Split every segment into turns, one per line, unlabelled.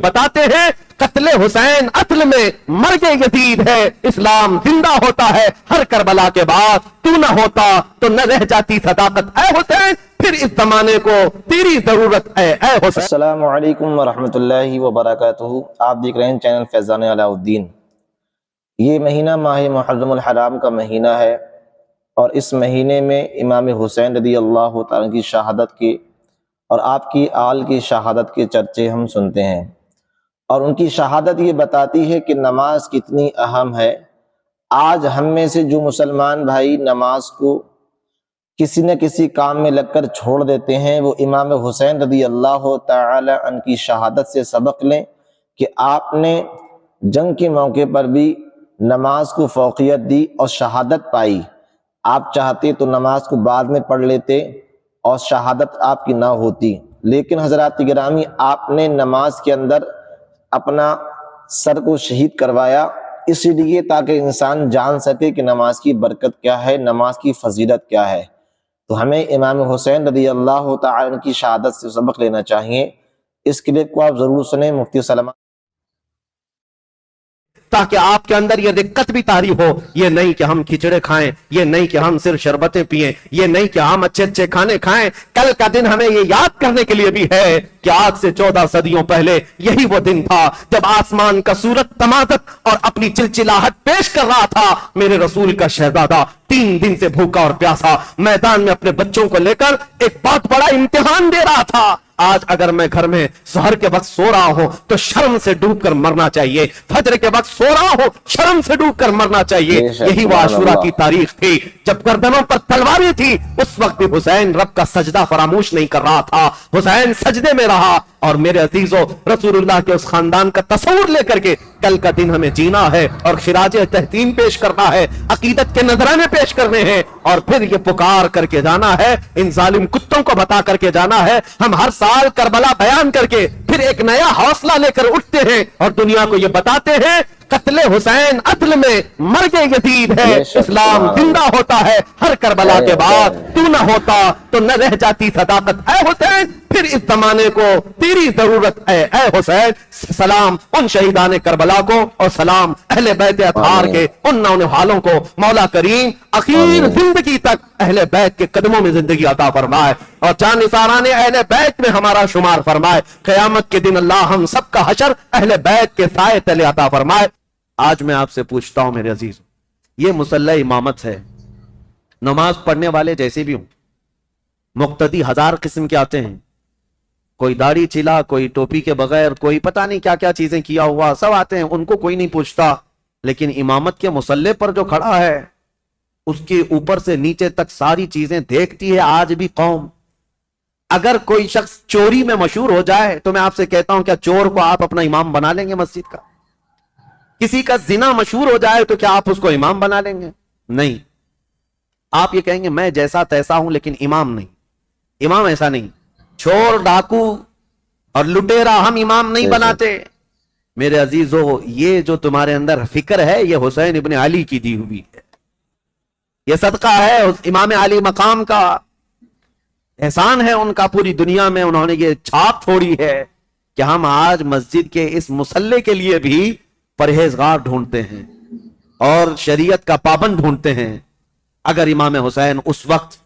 بتاتے ہیں قتل حسین اصل میں مرگ یزید ہے، اسلام زندہ ہوتا ہے ہر کربلا کے بعد، تو نہ ہوتا تو نہ رہ جاتی صداقت اے حسین، پھر اس زمانے کو تیری ضرورت ہے اے حسین۔
السلام علیکم ورحمۃ اللہ وبرکاتہ۔ آپ دیکھ رہے ہیں چینل فیضان علاء الدین۔ یہ مہینہ ماہ محرم الحرام کا مہینہ ہے، اور اس مہینے میں امام حسین رضی اللہ تعالیٰ کی شہادت کے اور آپ کی آل کی شہادت کے چرچے ہم سنتے ہیں، اور ان کی شہادت یہ بتاتی ہے کہ نماز کتنی اہم ہے۔ آج ہم میں سے جو مسلمان بھائی نماز کو کسی نہ کسی کام میں لگ کر چھوڑ دیتے ہیں، وہ امام حسین رضی اللہ تعالی عنہ کی شہادت سے سبق لیں کہ آپ نے جنگ کے موقع پر بھی نماز کو فوقیت دی اور شہادت پائی۔ آپ چاہتے تو نماز کو بعد میں پڑھ لیتے اور شہادت آپ کی نہ ہوتی، لیکن حضرات گرامی آپ نے نماز کے اندر اپنا سر کو شہید کروایا، اس لیے تاکہ انسان جان سکے کہ نماز کی برکت کیا ہے، نماز کی فضیلت کیا ہے۔ تو ہمیں امام حسین رضی اللہ تعالی عنہ کی شہادت سے سبق لینا چاہیے۔ اس کلپ کو آپ ضرور سنیں، مفتی سلمان،
تاکہ آپ کے اندر یہ دقت بھی طاری ہو، یہ نہیں کہ ہم کھچڑے کھائیں، یہ نہیں کہ ہم صرف شربتیں پئیں، یہ نہیں کہ ہم اچھے اچھے کھانے کھائیں۔ کل کا دن ہمیں یہ یاد کرنے کے لیے بھی ہے کہ آج سے 14 صدیوں پہلے یہی وہ دن تھا جب آسمان کا سورج تمازت اور اپنی چلچلاہٹ پیش کر رہا تھا۔ میرے رسول کا شہزادہ 3 دن سے بھوکا اور پیاسا میدان میں اپنے بچوں کو لے کر ایک بہت بڑا امتحان دے رہا تھا۔ آج اگر میں گھر میں سحر کے وقت سو رہا ہوں تو شرم سے ڈوب کر مرنا چاہیے، فجر کے وقت سو رہا ہوں شرم سے ڈوب کر مرنا چاہیے۔ یہی وہ عاشورہ کی تاریخ تھی جب گردنوں پر تلواریں تھی، اس وقت بھی حسین رب کا سجدہ فراموش نہیں کر رہا تھا، حسین سجدے میں رہا۔ اور میرے عزیزو، رسول اللہ کے اس خاندان کا تصور لے کر کے کل کا دن ہمیں جینا ہے اور خراج تحسین پیش کرنا ہے، عقیدت کے نذرانے پیش کرنے ہیں، اور پھر یہ پکار کر کے جانا ہے، ان ظالم کتوں کو بتا کر کے جانا ہے۔ ہم ہر سال کربلا بیان کر کے پھر ایک نیا حوصلہ لے کر اٹھتے ہیں اور دنیا کو یہ بتاتے ہیں قتل حسین اصل میں مرگ یزید ہے، اسلام زندہ ہوتا ہے ہر کربلا کے بعد، تو نہ ہوتا تو نہ رہ جاتی صداقت اے حسین، پھر اس زمانے کو تیری ضرورت ہے اے حسین۔ سلام ان شہیدان کربلا کو اور سلام اہل بیت اطہار کے ان نونہالوں کو، مولا کریم اخیر زندگی تک اہل بیت کے قدموں میں زندگی عطا فرمائے اور جان نثاران اہل بیت میں ہمارا شمار فرمائے۔ قیامت کے دن اللہ ہم سب کا حشر اہل بیت کے سائے تلے عطا فرمائے۔ آج میں آپ سے پوچھتا ہوں میرے عزیز، یہ مصلی امامت ہے، نماز پڑھنے والے جیسے بھی ہوں، مقتدی 1000 قسم کے آتے ہیں، کوئی داڑھی چلا، کوئی ٹوپی کے بغیر، کوئی پتہ نہیں کیا کیا چیزیں کیا ہوا، سب آتے ہیں، ان کو کوئی نہیں پوچھتا۔ لیکن امامت کے مصلی پر جو کھڑا ہے اس کے اوپر سے نیچے تک ساری چیزیں دیکھتی ہے آج بھی قوم۔ اگر کوئی شخص چوری میں مشہور ہو جائے تو میں آپ سے کہتا ہوں کیا چور کو آپ اپنا امام بنا لیں گے مسجد کا؟ کسی کا زنا مشہور ہو جائے تو کیا آپ اس کو امام بنا لیں گے؟ نہیں، آپ یہ کہیں گے میں جیسا تیسا ہوں لیکن امام نہیں۔ امام ایسا نہیں، چور ڈاکو اور لٹیرا ہم امام نہیں بناتے۔ میرے عزیزو، یہ جو تمہارے اندر فکر ہے یہ حسین ابن علی کی دی ہوئی ہے، یہ صدقہ ہے امام علی مقام کا، احسان ہے ان کا پوری دنیا میں، انہوں نے یہ چھاپ چھوڑی ہے کہ ہم آج مسجد کے اس مصلی کے لیے بھی پرہیزگار ڈھونڈتے ہیں اور شریعت کا پابند ڈھونڈتے ہیں۔ اگر امام حسین اس وقت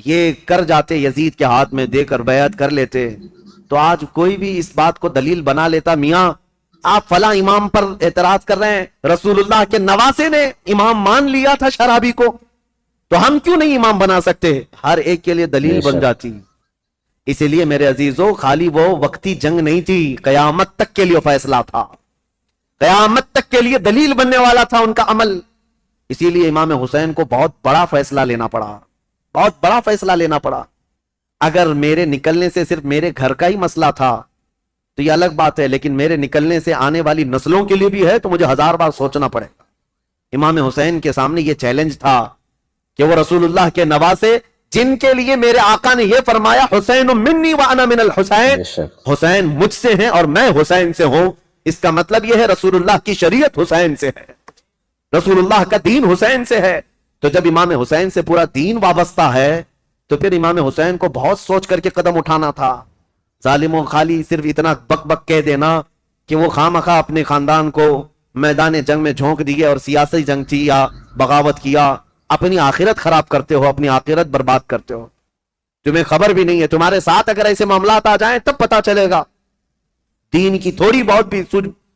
یہ کر جاتے، یزید کے ہاتھ میں دے کر بیعت کر لیتے، تو آج کوئی بھی اس بات کو دلیل بنا لیتا، میاں آپ فلاں امام پر اعتراض کر رہے ہیں، رسول اللہ کے نواسے نے امام مان لیا تھا شرابی کو، تو ہم کیوں نہیں امام بنا سکتے؟ ہر ایک کے لیے دلیل بن جاتی۔ اسی لیے میرے عزیزو، خالی وہ وقتی جنگ نہیں تھی، قیامت تک کے لیے فیصلہ تھا، قیامت تک کے لیے دلیل بننے والا تھا ان کا عمل۔ اسی لیے امام حسین کو بہت بڑا فیصلہ لینا پڑا، بہت بڑا فیصلہ لینا پڑا۔ اگر میرے نکلنے سے صرف میرے گھر کا ہی مسئلہ تھا تو یہ الگ بات ہے، لیکن میرے نکلنے سے آنے والی نسلوں کے لیے بھی ہے تو مجھے 1000 بار سوچنا پڑے گا۔ امام حسین کے سامنے یہ چیلنج تھا کہ وہ رسول اللہ کے نواسے، جن کے لیے میرے آقا نے یہ فرمایا حسین منی وانا من الحسین، حسین مجھ سے ہیں اور میں حسین سے ہوں، اس کا مطلب یہ ہے رسول اللہ کی شریعت حسین سے ہے، رسول اللہ کا دین حسین سے ہے۔ تو جب امام حسین سے پورا دین وابستہ ہے تو پھر امام حسین کو بہت سوچ کر کے قدم اٹھانا تھا۔ ظالموں، خالی صرف اتنا بک بک کہہ دینا کہ وہ خواہ اپنے خاندان کو میدان جنگ میں جھونک دیے اور سیاسی جنگ کی یا بغاوت کیا، اپنی آخرت خراب کرتے ہو، اپنی آخرت برباد کرتے ہو، تمہیں خبر بھی نہیں ہے. تمہارے ساتھ اگر ایسے معاملات آ جائیں تب پتا چلے گا. دین کی تھوڑی بہت بھی